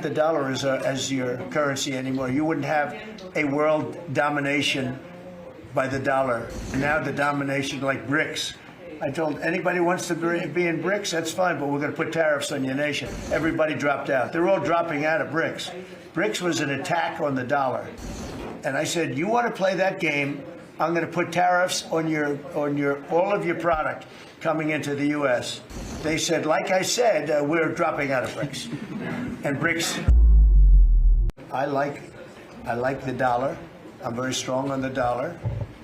the dollar as your currency anymore. You wouldn't have a world domination by the dollar. Now the domination like Brics. I told anybody who wants to be in Brics, that's fine, but we're going to put tariffs on your nation. Everybody dropped out. They're all dropping out of Brics. Brics was an attack on the dollar. And I said, you want to play that game, I'm going to put tariffs on all of your product coming into the U.S. They said, like I said, we're dropping out of Brics. And Brics, I like the dollar. I'm very strong on the dollar.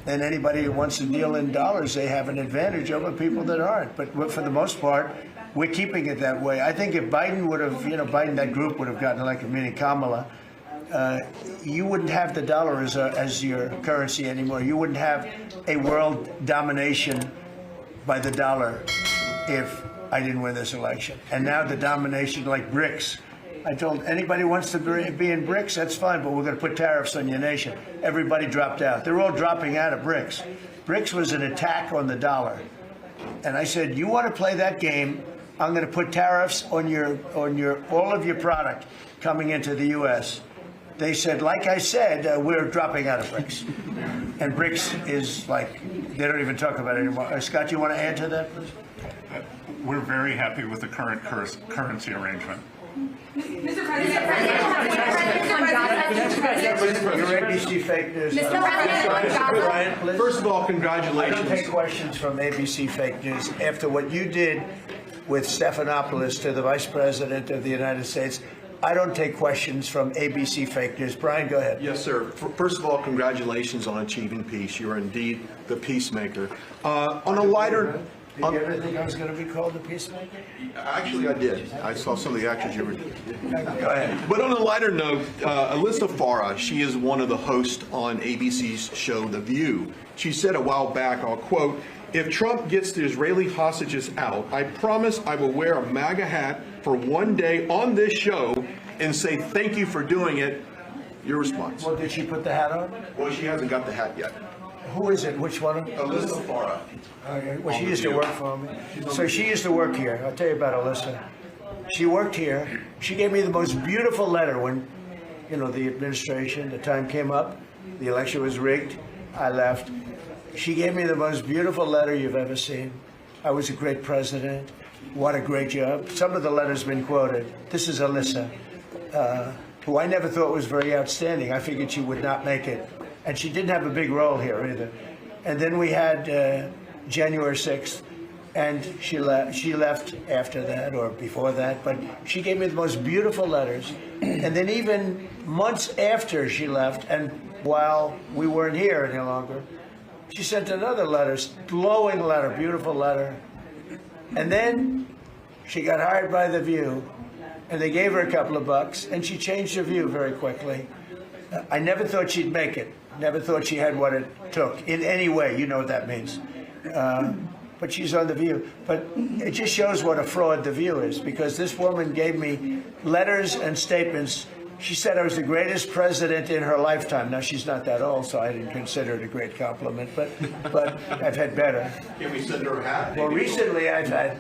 And anybody who wants to deal in dollars, they have an advantage over people that aren't. But for the most part, we're keeping it that way. I think if Biden would have, Biden, that group would have gotten elected, meaning Kamala, you wouldn't have the dollar as your currency anymore. You wouldn't have a world domination by the dollar if I didn't win this election. And now the domination like Brics. I told anybody who wants to be in Brics, that's fine, but we're going to put tariffs on your nation. Everybody dropped out. They're all dropping out of Brics. Brics was an attack on the dollar. And I said, you want to play that game, I'm going to put tariffs on all of your product coming into the U.S. They said, like I said, we're dropping out of Brics. And Brics is like, they don't even talk about it anymore. Scott, you want to add to that, please? We're very happy with the current currency arrangement. Mr. President, Your ABC fake news. Mr. President, Brian, please. First of all, I congratulations. don't take questions from ABC fake news. After what you did with Stephanopoulos to the Vice President of the United States, I don't take questions from ABC fake news. Brian, go ahead. Yes, sir. First of all, congratulations on achieving peace. You are indeed the peacemaker. On a lighter... Did you ever think I was going to be called a peacemaker? Actually, I did. I saw some of the actions you were doing. Go ahead. But on a lighter note, Alyssa Farah, she is one of the hosts on ABC's show The View. She said a while back, I'll quote, "If Trump gets the Israeli hostages out, I promise I will wear a MAGA hat for one day on this show and say thank you for doing it." Your response? Well, did she put the hat on? Well, she hasn't got the hat yet. Who is it? Which one? Alyssa Farah. Okay. Well, she used to work for me. So she used to work here. I'll tell you about Alyssa. She worked here. She gave me the most beautiful letter when, the administration, the time came up, the election was rigged. I left. She gave me the most beautiful letter you've ever seen. I was a great president. What a great job. Some of the letters have been quoted. This is Alyssa, who I never thought was very outstanding. I figured she would not make it. And she didn't have a big role here either. And then we had January 6th, and she left after that or before that. But she gave me the most beautiful letters. And then even months after she left, and while we weren't here any longer, she sent another letter, glowing letter, beautiful letter. And then she got hired by The View, and they gave her a couple of bucks, and she changed her view very quickly. I never thought she'd make it. Never thought she had what it took in any way. You know what that means. But she's on The View. But it just shows what a fraud The View is, because this woman gave me letters and statements. She said I was the greatest president in her lifetime. Now, she's not that old, so I didn't consider it a great compliment, but I've had better. Can we send her a hat? Well, recently I've had